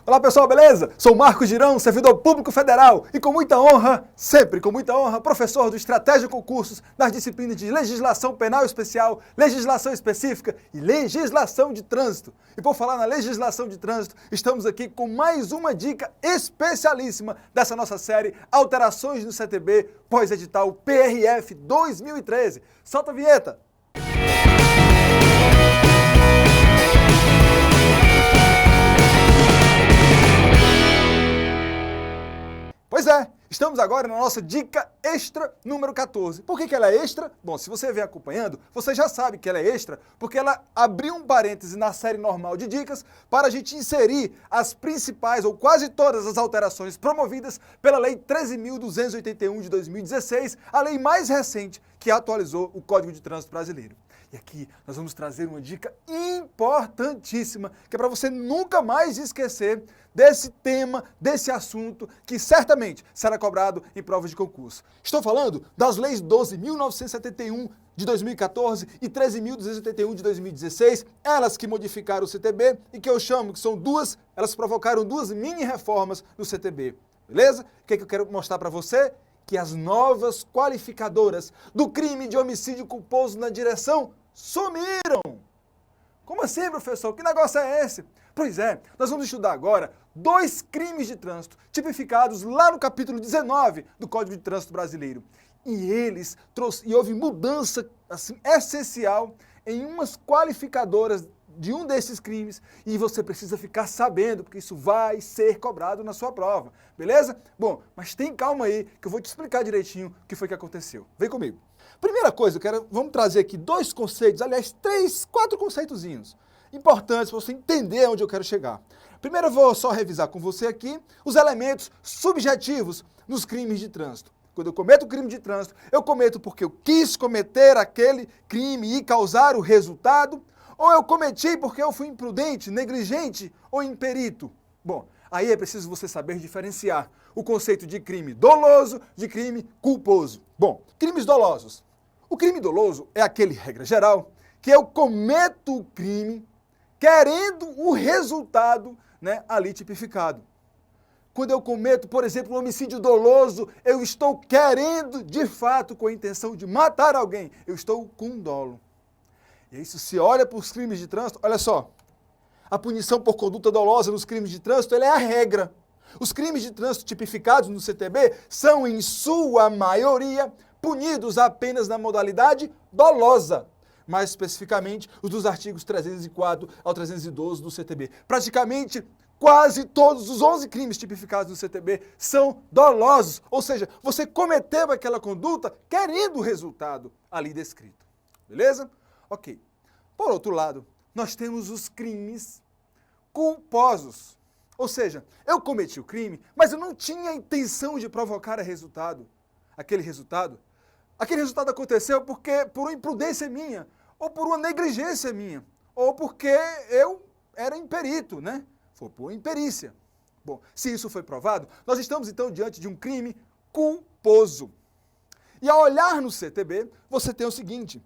Olá pessoal, beleza? Sou Marcos Girão, servidor público federal e com muita honra, sempre com muita honra, professor do Estratégia Concursos nas disciplinas de Legislação Penal Especial, Legislação Específica e Legislação de Trânsito. E por falar na Legislação de Trânsito, estamos aqui com mais uma dica especialíssima dessa nossa série Alterações no CTB pós-edital PRF 2013. Solta a vinheta! Pois é, estamos agora na nossa dica extra número 14. Por que ela é extra? Bom, se você vem acompanhando, você já sabe que ela é extra, porque ela abriu um parêntese na série normal de dicas para a gente inserir as principais ou quase todas as alterações promovidas pela Lei 13.281 de 2016, a lei mais recente que atualizou o Código de Trânsito Brasileiro. E aqui nós vamos trazer uma dica importantíssima, que é para você nunca mais esquecer desse tema, desse assunto, que certamente será cobrado em provas de concurso. Estou falando das leis 12.971 de 2014 e 13.281 de 2016, elas que modificaram o CTB e que eu chamo que são duas, elas provocaram duas mini-reformas no CTB. Beleza? O que eu quero mostrar para você? Que as novas qualificadoras do crime de homicídio culposo na direção sumiram! Como assim, professor? Que negócio é esse? Pois é, nós vamos estudar agora dois crimes de trânsito tipificados lá no capítulo 19 do Código de Trânsito Brasileiro. E houve mudança assim, essencial em umas qualificadoras de um desses crimes e você precisa ficar sabendo, porque isso vai ser cobrado na sua prova, beleza? Bom, mas tem calma aí que eu vou te explicar direitinho o que foi que aconteceu. Vem comigo. Primeira coisa, vamos trazer aqui dois conceitos, aliás, quatro conceitozinhos importantes para você entender onde eu quero chegar. Primeiro eu vou só revisar com você aqui os elementos subjetivos nos crimes de trânsito. Quando eu cometo o crime de trânsito, eu cometo porque eu quis cometer aquele crime e causar o resultado, ou eu cometi porque eu fui imprudente, negligente ou imperito. Bom, aí é preciso você saber diferenciar o conceito de crime doloso de crime culposo. Bom, crimes dolosos. O crime doloso é aquele, regra geral, que eu cometo o crime querendo o resultado, ali tipificado. Quando eu cometo, por exemplo, um homicídio doloso, eu estou querendo, de fato, com a intenção de matar alguém. Eu estou com dolo. E aí, se você olha para os crimes de trânsito, olha só, a punição por conduta dolosa nos crimes de trânsito, ela é a regra. Os crimes de trânsito tipificados no CTB são, em sua maioria, punidos apenas na modalidade dolosa, mais especificamente os dos artigos 304 ao 312 do CTB. Praticamente quase todos os 11 crimes tipificados no CTB são dolosos, ou seja, você cometeu aquela conduta querendo o resultado ali descrito. Beleza? Ok. Por outro lado, nós temos os crimes culposos. Ou seja, eu cometi o crime, mas eu não tinha a intenção de provocar resultado. Aquele resultado aconteceu por uma imprudência minha, ou por uma negligência minha, ou porque eu era imperito, Foi por imperícia. Bom, se isso foi provado, nós estamos então diante de um crime culposo. E ao olhar no CTB, você tem o seguinte,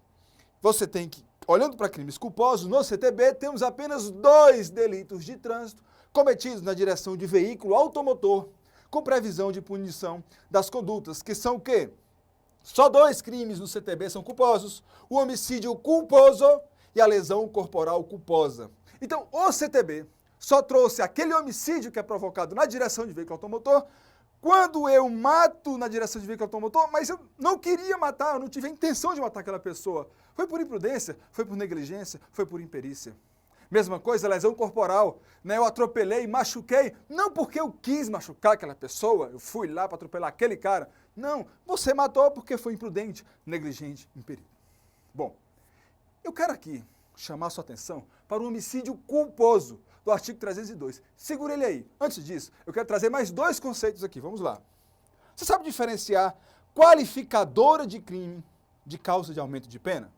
olhando para crimes culposos, no CTB temos apenas 2 delitos de trânsito cometidos na direção de veículo automotor, com previsão de punição das condutas, que são o quê? Só 2 crimes no CTB são culposos, o homicídio culposo e a lesão corporal culposa. Então, o CTB só trouxe aquele homicídio que é provocado na direção de veículo automotor, quando eu mato na direção de veículo automotor, mas eu não queria matar, eu não tive a intenção de matar aquela pessoa. Foi por imprudência, foi por negligência, foi por imperícia. Mesma coisa, lesão corporal, Eu atropelei, machuquei, não porque eu quis machucar aquela pessoa, eu fui lá para atropelar aquele cara. Não, você matou porque foi imprudente, negligente, imperito. Bom, eu quero aqui chamar sua atenção para o homicídio culposo do artigo 302. Segura ele aí. Antes disso, eu quero trazer mais 2 conceitos aqui. Vamos lá. Você sabe diferenciar qualificadora de crime de causa de aumento de pena?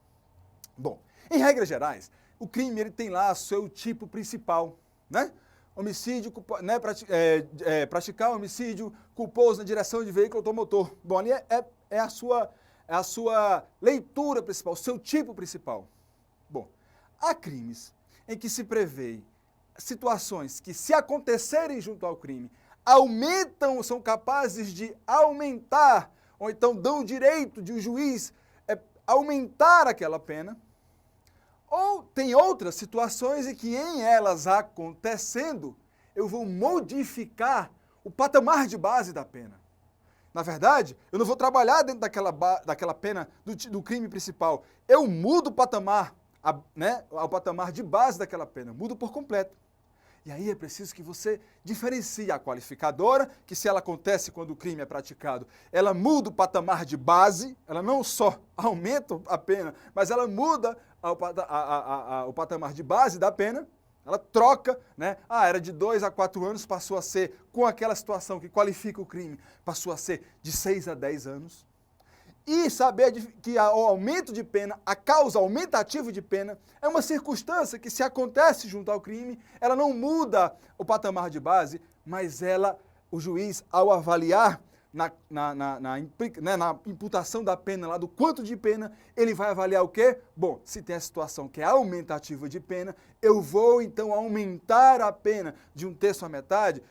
Bom, em regras gerais, o crime ele tem lá seu tipo principal, Homicídio, praticar homicídio culposo na direção de veículo automotor. Bom, ali é a sua leitura principal, o seu tipo principal. Bom, há crimes em que se prevê situações que, se acontecerem junto ao crime, aumentam, são capazes de aumentar, ou então dão o direito de o juiz aumentar aquela pena, ou tem outras situações em que, em elas acontecendo, eu vou modificar o patamar de base da pena. Na verdade, eu não vou trabalhar dentro daquela pena do crime principal. Eu mudo o patamar, o patamar de base daquela pena, mudo por completo. E aí é preciso que você diferencie a qualificadora, que se ela acontece quando o crime é praticado, ela muda o patamar de base, ela não só aumenta a pena, mas ela muda o patamar de base da pena, ela troca, né? Era de 2 a 4 anos, passou a ser, com aquela situação que qualifica o crime, passou a ser de 6 a 10 anos. E saber que o aumento de pena, a causa aumentativa de pena, é uma circunstância que, se acontece junto ao crime, ela não muda o patamar de base, mas o juiz, ao avaliar na imputação da pena, lá do quanto de pena, ele vai avaliar o quê? Bom, se tem a situação que é aumentativa de pena, eu vou então aumentar a pena de 1/3 à metade,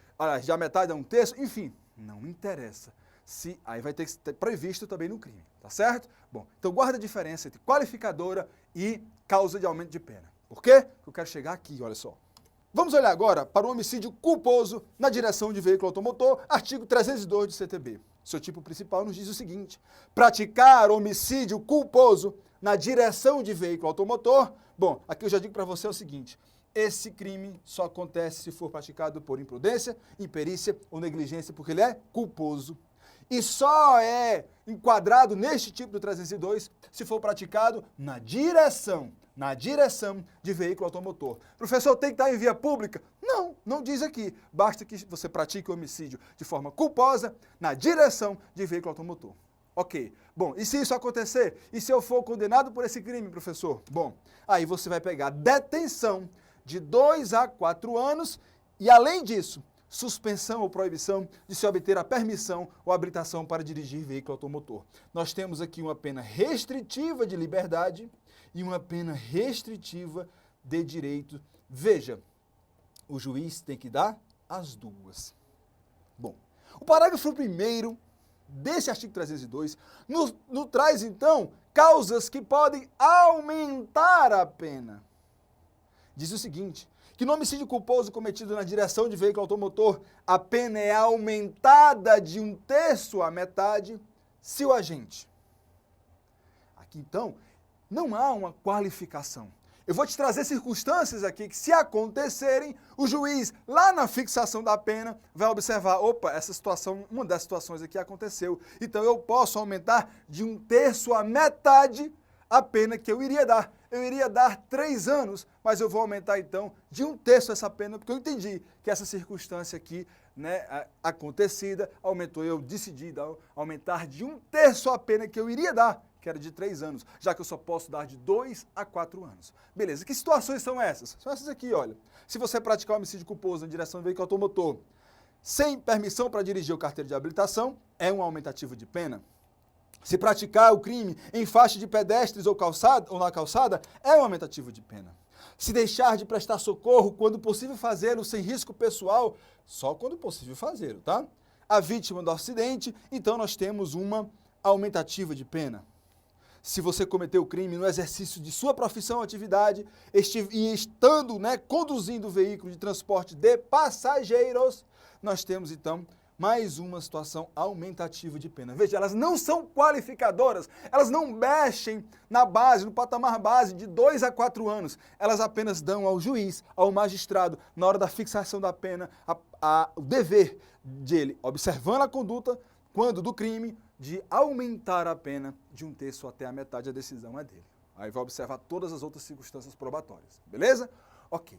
de a metade a 1/3, enfim, não interessa. Aí vai ter que ser previsto também no crime, tá certo? Bom, então guarda a diferença entre qualificadora e causa de aumento de pena. Por quê? Porque eu quero chegar aqui, olha só. Vamos olhar agora para o homicídio culposo na direção de veículo automotor, artigo 302 do CTB. Seu tipo principal nos diz o seguinte: praticar homicídio culposo na direção de veículo automotor. Bom, aqui eu já digo para você o seguinte: esse crime só acontece se for praticado por imprudência, imperícia ou negligência, porque ele é culposo. E só é enquadrado neste tipo do 302 se for praticado na direção de veículo automotor. Professor, tem que estar em via pública? Não, não diz aqui. Basta que você pratique o homicídio de forma culposa na direção de veículo automotor. Ok. Bom, e se isso acontecer? E se eu for condenado por esse crime, professor? Bom, aí você vai pegar detenção de 2 a 4 anos e, além disso, suspensão ou proibição de se obter a permissão ou habilitação para dirigir veículo automotor. Nós temos aqui uma pena restritiva de liberdade e uma pena restritiva de direito. Veja, o juiz tem que dar as duas. Bom, o parágrafo 1º desse artigo 302 nos traz, então, causas que podem aumentar a pena. Diz o seguinte: que no homicídio culposo cometido na direção de veículo automotor, a pena é aumentada de 1/3 à metade se o agente. Aqui, então, não há uma qualificação. Eu vou te trazer circunstâncias aqui que, se acontecerem, o juiz, lá na fixação da pena, vai observar: opa, essa situação, uma das situações aqui aconteceu, então eu posso aumentar de 1/3 à metade a pena que eu iria dar. Eu iria dar 3 anos, mas eu vou aumentar então de 1/3 essa pena, porque eu entendi que essa circunstância aqui, acontecida, eu decidi aumentar de 1/3 a pena que eu iria dar, que era de 3 anos, já que eu só posso dar de 2 a 4 anos. Beleza, que situações são essas? São essas aqui, olha. Se você praticar homicídio culposo na direção do veículo automotor, sem permissão para dirigir o carteiro de habilitação, é um aumentativo de pena. Se praticar o crime em faixa de pedestres ou na calçada, é um aumentativo de pena. Se deixar de prestar socorro quando possível fazê-lo sem risco pessoal, só quando possível fazê-lo, tá? A vítima do acidente, então nós temos uma aumentativa de pena. Se você cometeu o crime no exercício de sua profissão ou atividade e estando, conduzindo o veículo de transporte de passageiros, nós temos então mais uma situação aumentativa de pena. Veja, elas não são qualificadoras, elas não mexem na base, no patamar base de 2 a 4 anos. Elas apenas dão ao juiz, ao magistrado, na hora da fixação da pena, o dever dele, observando a conduta, quando do crime, de aumentar a pena de 1/3 até a metade. A decisão é dele. Aí vai observar todas as outras circunstâncias probatórias. Beleza? Ok.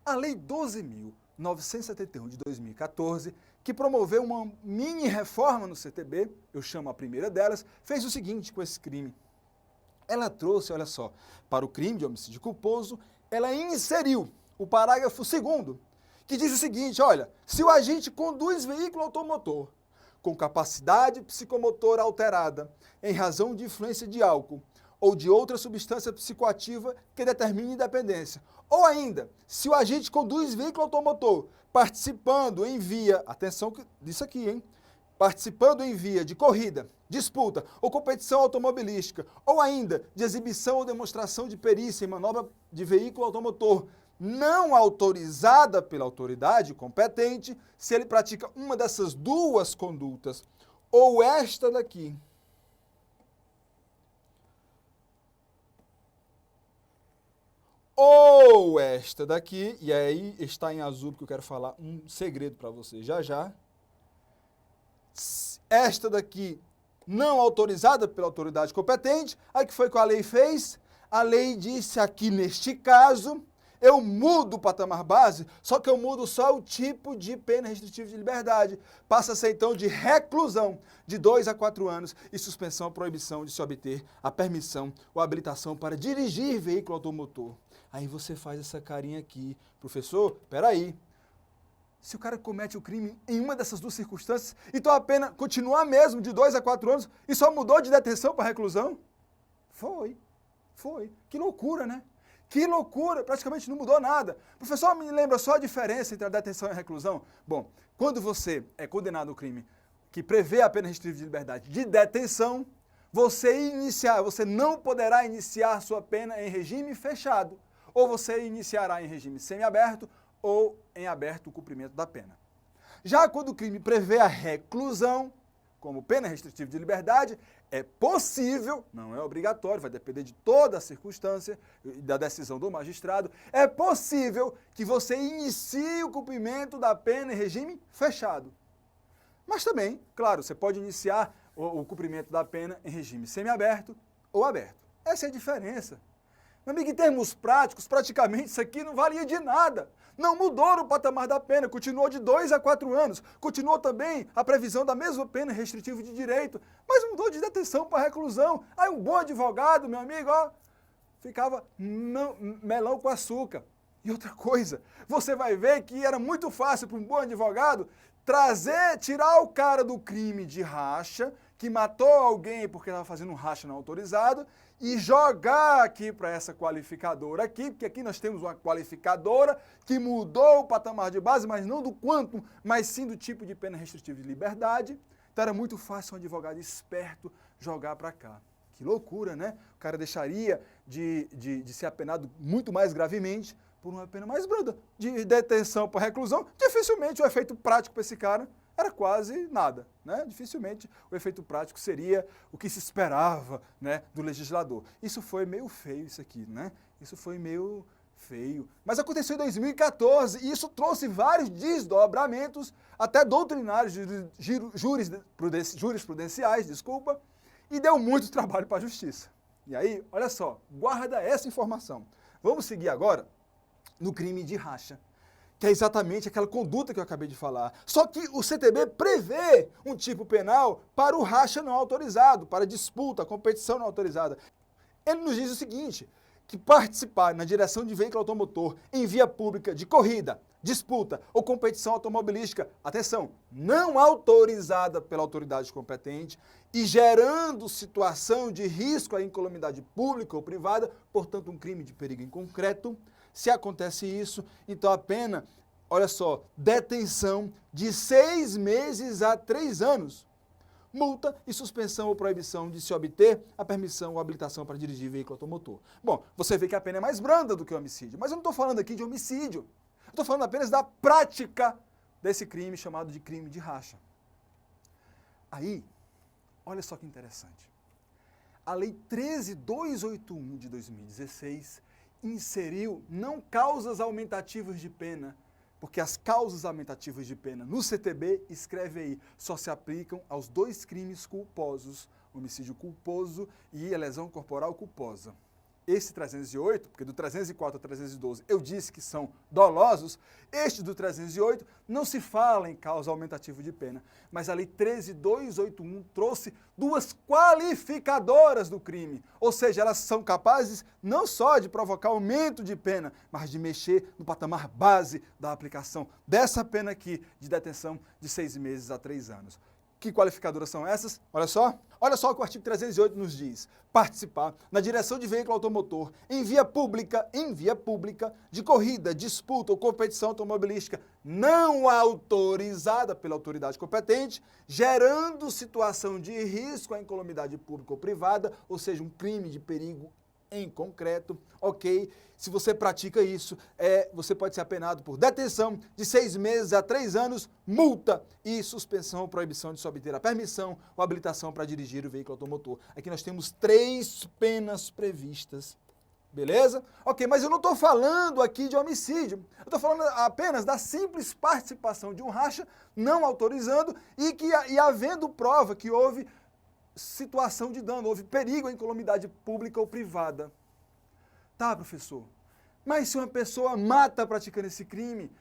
A Lei 12.971 de 2014, que promoveu uma mini reforma no CTB, eu chamo a primeira delas, fez o seguinte com esse crime. Ela trouxe, olha só, para o crime de homicídio culposo, ela inseriu o parágrafo 2º, que diz o seguinte: olha, se o agente conduz veículo automotor com capacidade psicomotora alterada em razão de influência de álcool ou de outra substância psicoativa que determine dependência. Ou ainda, se o agente conduz veículo automotor participando em via, atenção disso aqui, hein? Participando em via de corrida, disputa ou competição automobilística, ou ainda de exibição ou demonstração de perícia em manobra de veículo automotor não autorizada pela autoridade competente, se ele pratica uma dessas duas condutas, ou esta daqui, ou esta daqui, e aí está em azul porque eu quero falar um segredo para você já já. Esta daqui não autorizada pela autoridade competente, aí que foi que a lei fez? A lei disse aqui neste caso, eu mudo o patamar base, só que eu mudo só o tipo de pena restritiva de liberdade. Passa a ser então de reclusão de 2 a 4 anos e suspensão ou proibição de se obter a permissão ou habilitação para dirigir veículo automotor. Aí você faz essa carinha aqui, professor, peraí. Se o cara comete o crime em uma dessas duas circunstâncias, então a pena continua a mesma, de 2 a 4 anos, e só mudou de detenção para reclusão? Foi. Que loucura, né? Que loucura, praticamente não mudou nada. Professor, me lembra só a diferença entre a detenção e a reclusão? Bom, quando você é condenado ao crime que prevê a pena restritiva de liberdade de detenção, você não poderá iniciar sua pena em regime fechado, ou você iniciará em regime semiaberto, ou em aberto o cumprimento da pena. Já quando o crime prevê a reclusão, como pena restritiva de liberdade, é possível, não é obrigatório, vai depender de toda a circunstância e da decisão do magistrado, é possível que você inicie o cumprimento da pena em regime fechado. Mas também, claro, você pode iniciar o cumprimento da pena em regime semiaberto ou aberto. Essa é a diferença. Meu amigo, em termos práticos, praticamente isso aqui não valia de nada. Não mudou o patamar da pena, continuou de 2 a 4 anos. Continuou também a previsão da mesma pena restritiva de direito, mas mudou de detenção para reclusão. Aí um bom advogado, meu amigo, ó, ficava melão com açúcar. E outra coisa, você vai ver que era muito fácil para um bom advogado tirar o cara do crime de racha, que matou alguém porque estava fazendo um racha não autorizado, e jogar aqui para essa qualificadora aqui, porque aqui nós temos uma qualificadora que mudou o patamar de base, mas não do quantum, mas sim do tipo de pena restritiva de liberdade. Então era muito fácil um advogado esperto jogar para cá. Que loucura, né? O cara deixaria de ser apenado muito mais gravemente por uma pena mais branda, de detenção para reclusão. Dificilmente o efeito prático para esse cara era quase nada, né? Dificilmente o efeito prático seria o que se esperava, né, do legislador. Isso foi meio feio isso aqui, né? Isso foi meio feio. Mas aconteceu em 2014 e isso trouxe vários desdobramentos, até doutrinários, jurisprudenciais, e deu muito trabalho para a justiça. E aí, olha só, guarda essa informação. Vamos seguir agora no crime de racha, que é exatamente aquela conduta que eu acabei de falar. Só que o CTB prevê um tipo penal para o racha não autorizado, para disputa, competição não autorizada. Ele nos diz o seguinte, que participar na direção de veículo automotor em via pública de corrida, disputa ou competição automobilística, atenção, não autorizada pela autoridade competente e gerando situação de risco à incolumidade pública ou privada, portanto um crime de perigo em concreto. Se acontece isso, então a pena, olha só, detenção de 6 meses a 3 anos. Multa e suspensão ou proibição de se obter a permissão ou habilitação para dirigir veículo automotor. Bom, você vê que a pena é mais branda do que o homicídio, mas eu não estou falando aqui de homicídio. Eu estou falando apenas da prática desse crime chamado de crime de racha. Aí, olha só que interessante. A Lei 13.281 de 2016 inseriu não causas aumentativas de pena, porque as causas aumentativas de pena no CTB, escreve aí, só se aplicam aos 2 crimes culposos, homicídio culposo e a lesão corporal culposa. Esse 308, porque do 304 ao 312 eu disse que são dolosos, este do 308 não se fala em causa aumentativa de pena, mas a Lei 13.281 trouxe 2 qualificadoras do crime, ou seja, elas são capazes não só de provocar aumento de pena, mas de mexer no patamar base da aplicação dessa pena aqui de detenção de 6 meses a 3 anos. Que qualificadoras são essas? Olha só o que o artigo 308 nos diz. Participar na direção de veículo automotor em via pública, de corrida, disputa ou competição automobilística não autorizada pela autoridade competente, gerando situação de risco à incolumidade pública ou privada, ou seja, um crime de perigo em concreto, ok? Se você pratica isso, você pode ser apenado por detenção de 6 meses a 3 anos, multa e suspensão ou proibição de se obter a permissão ou habilitação para dirigir o veículo automotor. Aqui nós temos 3 penas previstas, beleza? Ok, mas eu não estou falando aqui de homicídio, eu estou falando apenas da simples participação de um racha não autorizando e havendo prova que houve situação de dano, houve perigo à incolumidade pública ou privada. Tá, professor, mas se uma pessoa mata praticando esse crime,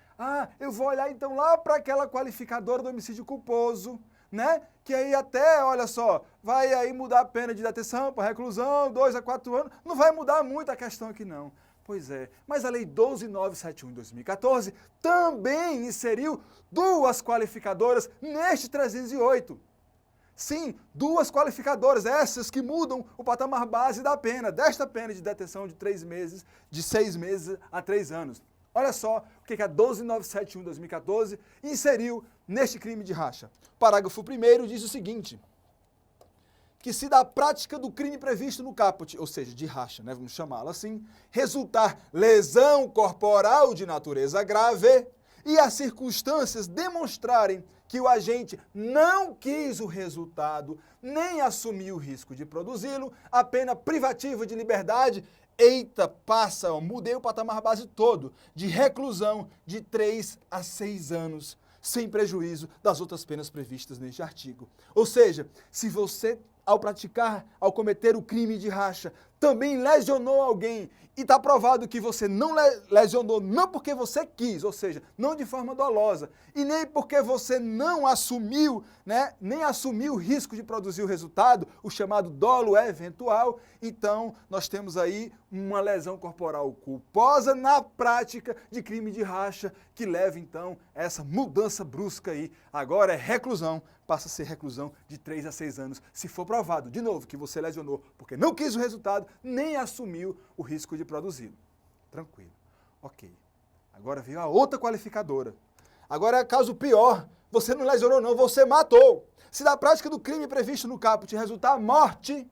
eu vou olhar então lá para aquela qualificadora do homicídio culposo, né? Que aí até, olha só, vai aí mudar a pena de detenção para reclusão, 2 a 4 anos, não vai mudar muito a questão aqui não. Pois é, mas a Lei 12.971 de 2014 também inseriu 2 qualificadoras neste 308. Sim, 2 qualificadoras, essas que mudam o patamar base da pena, desta pena de detenção de 3 meses, de 6 meses a 3 anos. Olha só o que a 12.971 de 2014 inseriu neste crime de racha. O parágrafo 1º diz o seguinte, que se da prática do crime previsto no caput, ou seja, de racha, né, vamos chamá-lo assim, resultar lesão corporal de natureza grave e as circunstâncias demonstrarem que o agente não quis o resultado, nem assumiu o risco de produzi-lo, a pena privativa de liberdade, mudei o patamar base todo, de reclusão de 3 a 6 anos, sem prejuízo das outras penas previstas neste artigo. Ou seja, se você, ao cometer o crime de racha, também lesionou alguém e está provado que você não lesionou não porque você quis, ou seja, não de forma dolosa, e nem porque você não assumiu, né, nem assumiu o risco de produzir o resultado, o chamado dolo eventual, então nós temos aí uma lesão corporal culposa na prática de crime de racha, que leva então a essa mudança brusca aí. Agora é reclusão, passa a ser reclusão de 3 a 6 anos, se for provado, de novo, que você lesionou porque não quis o resultado, nem assumiu o risco de produzi-lo. Tranquilo. Ok. Agora veio a outra qualificadora. Agora é caso pior. Você não lesionou não, você matou. Se da prática do crime previsto no caput resultar morte,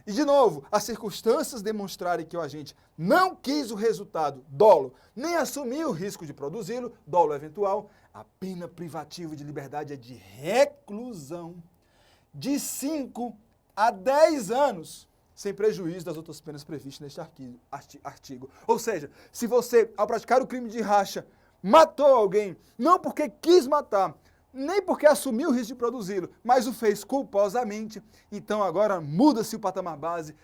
e de novo, as circunstâncias demonstrarem que o agente não quis o resultado, dolo, nem assumiu o risco de produzi-lo, dolo eventual, a pena privativa de liberdade é de reclusão de 5 a 10 anos, sem prejuízo das outras penas previstas neste artigo. Ou seja, se você, ao praticar o crime de racha, matou alguém, não porque quis matar, nem porque assumiu o risco de produzi-lo, mas o fez culposamente, então agora muda-se o patamar base,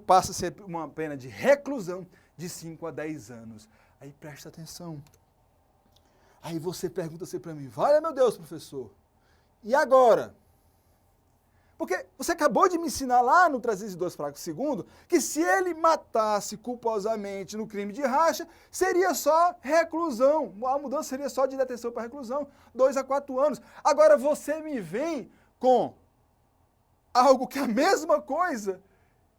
passa a ser uma pena de reclusão de 5 a 10 anos. Aí presta atenção. Aí você pergunta assim para mim, vale meu Deus, professor, e agora? Porque você acabou de me ensinar lá no 302, parágrafo 2º, que se ele matasse culposamente no crime de racha, seria só reclusão. A mudança seria só de detenção para reclusão, 2 a 4 anos. Agora você me vem com algo que é a mesma coisa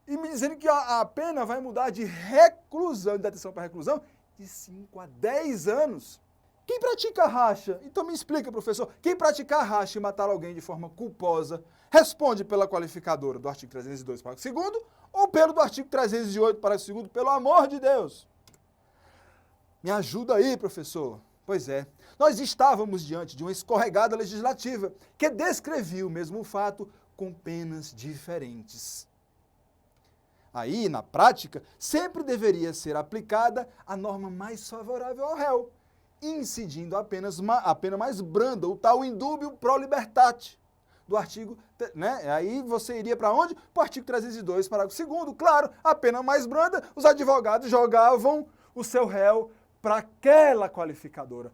e me dizendo que a pena vai mudar de reclusão, de detenção para reclusão, de 5 a 10 anos. Quem pratica racha? Então me explica, professor. Quem praticar racha e matar alguém de forma culposa, responde pela qualificadora do artigo 302, parágrafo 2º, ou pelo do artigo 308, parágrafo 2º, pelo amor de Deus? Me ajuda aí, professor. Pois é, nós estávamos diante de uma escorregada legislativa que descrevia o mesmo fato com penas diferentes. Aí, na prática, sempre deveria ser aplicada a norma mais favorável ao réu, incidindo apenas a pena mais branda, o tal indúbio pro libertate do artigo, né? Aí você iria para onde? Para o artigo 302, parágrafo 2º. Claro, a pena mais branda, os advogados jogavam o seu réu para aquela qualificadora.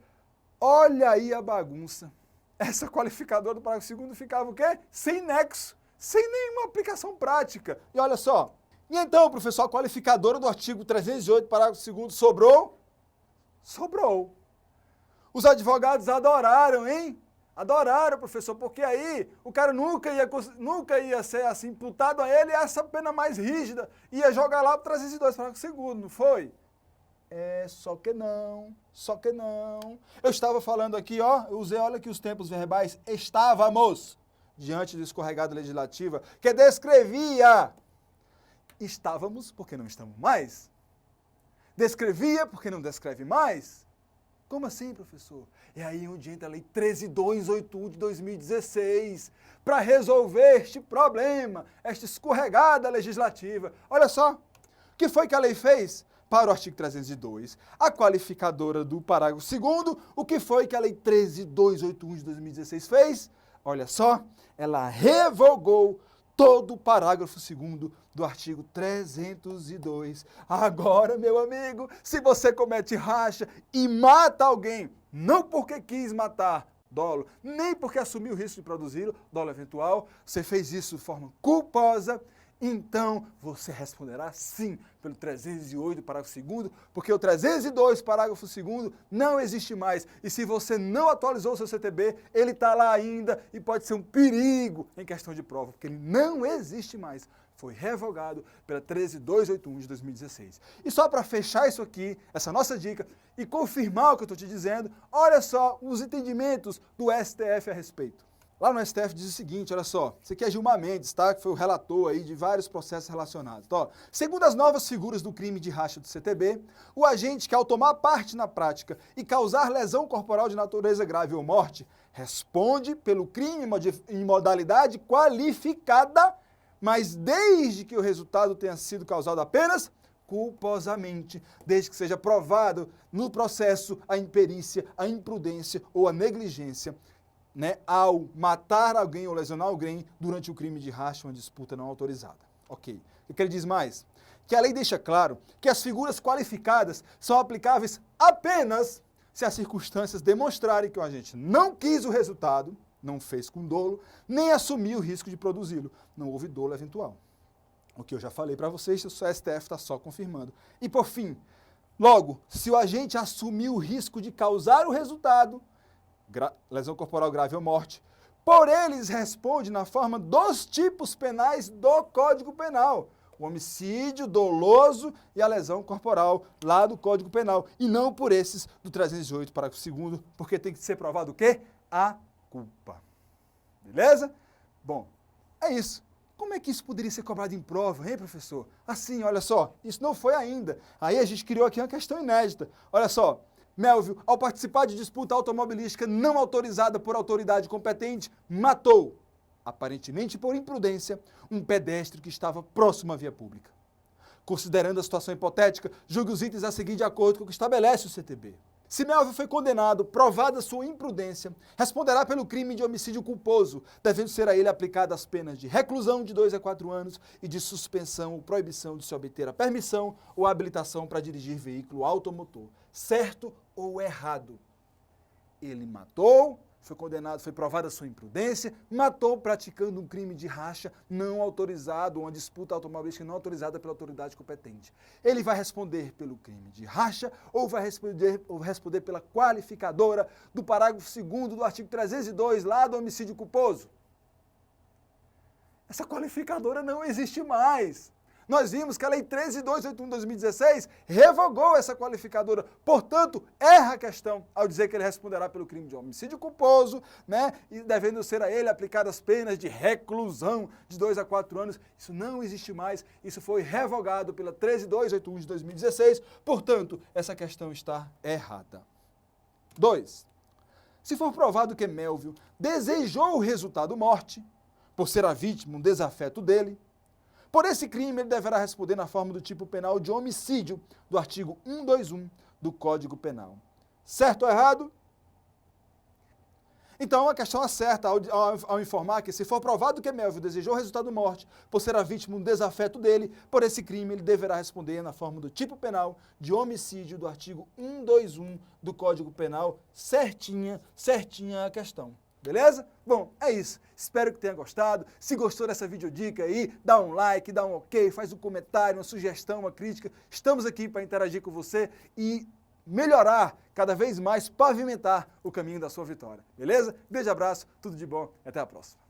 Olha aí a bagunça. Essa qualificadora do parágrafo 2º ficava o quê? Sem nexo, sem nenhuma aplicação prática. E olha só, e então, professor, a qualificadora do artigo 308, parágrafo 2º sobrou? Sobrou. Os advogados adoraram, hein? Adoraram, professor, porque aí o cara nunca ia ser assim, imputado a ele essa pena mais rígida, ia jogar lá para 302 parágrafo segundo, não foi? Só que não. Eu estava falando aqui, ó, eu usei, olha aqui os tempos verbais, estávamos diante do escorregado legislativa, que descrevia. Estávamos porque não estamos mais. Descrevia porque não descreve mais. Como assim, professor? É aí onde entra a Lei 13.281 de 2016, para resolver este problema, esta escorregada legislativa. Olha só, o que foi que a lei fez? Para o artigo 302, a qualificadora do parágrafo 2º, o que foi que a Lei 13.281 de 2016 fez? Olha só, ela revogou todo o parágrafo 2º do artigo 302. Agora, meu amigo, se você comete racha e mata alguém, não porque quis matar, dolo, nem porque assumiu o risco de produzi-lo, dolo eventual, você fez isso de forma culposa, então você responderá sim pelo 308, parágrafo 2º, porque o 302, parágrafo 2º, não existe mais. E se você não atualizou o seu CTB, ele está lá ainda e pode ser um perigo em questão de prova, porque ele não existe mais. Foi revogado pela 13.281 de 2016. E só para fechar isso aqui, essa nossa dica, e confirmar o que eu estou te dizendo, olha só os entendimentos do STF a respeito. Lá no STF diz o seguinte, olha só, isso aqui é Gilmar Mendes, tá? Que foi o relator aí de vários processos relacionados. Então, ó, segundo as novas figuras do crime de racha do CTB, o agente que ao tomar parte na prática e causar lesão corporal de natureza grave ou morte, responde pelo crime em modalidade qualificada, mas desde que o resultado tenha sido causado apenas culposamente, desde que seja provado no processo a imperícia, a imprudência ou a negligência, né, ao matar alguém ou lesionar alguém durante o crime de racha ou uma disputa não autorizada. Ok. O que ele diz mais? Que a lei deixa claro que as figuras qualificadas são aplicáveis apenas se as circunstâncias demonstrarem que o agente não quis o resultado, não fez com dolo, nem assumiu o risco de produzi-lo. Não houve dolo eventual. O que eu já falei para vocês, o STF está só confirmando. E por fim, logo, se o agente assumiu o risco de causar o resultado, lesão corporal grave ou morte, por eles responde na forma dos tipos penais do Código Penal. O homicídio doloso e a lesão corporal lá do Código Penal. E não por esses do 308, parágrafo 2º, porque tem que ser provado o quê? A culpa. Beleza? Bom, é isso. Como é que isso poderia ser cobrado em prova, hein, professor? Assim, olha só, isso não foi ainda. Aí a gente criou aqui uma questão inédita. Olha só, Melvio, ao participar de disputa automobilística não autorizada por autoridade competente, matou, aparentemente por imprudência, um pedestre que estava próximo à via pública. Considerando a situação hipotética, julgue os itens a seguir de acordo com o que estabelece o CTB. Se Melvio foi condenado, provada sua imprudência, responderá pelo crime de homicídio culposo, devendo ser a ele aplicadas as penas de reclusão de 2 a 4 anos e de suspensão ou proibição de se obter a permissão ou a habilitação para dirigir veículo automotor. Certo ou errado? Ele matou, foi condenado, foi provada sua imprudência, matou praticando um crime de racha não autorizado, uma disputa automobilística não autorizada pela autoridade competente. Ele vai responder pelo crime de racha ou vai responder pela qualificadora do parágrafo 2º do artigo 302, lá do homicídio culposo? Essa qualificadora não existe mais. Nós vimos que a Lei 13.281 de 2016 revogou essa qualificadora. Portanto, erra a questão ao dizer que ele responderá pelo crime de homicídio culposo, né? E devendo ser a ele aplicadas penas de reclusão de 2 a 4 anos. Isso não existe mais. Isso foi revogado pela 13.281 de 2016. Portanto, essa questão está errada. 2. Se for provado que Melvio desejou o resultado morte, por ser a vítima um desafeto dele, por esse crime, ele deverá responder na forma do tipo penal de homicídio do artigo 121 do Código Penal. Certo ou errado? Então, a questão acerta ao informar que, se for provado que Melvio desejou o resultado morte, por ser a vítima um desafeto dele, por esse crime, ele deverá responder na forma do tipo penal de homicídio do artigo 121 do Código Penal. Certinha a questão. Beleza? Bom, é isso. Espero que tenha gostado. Se gostou dessa videodica aí, dá um like, dá um ok, faz um comentário, uma sugestão, uma crítica. Estamos aqui para interagir com você e melhorar, cada vez mais pavimentar o caminho da sua vitória. Beleza? Beijo, abraço, tudo de bom, até a próxima.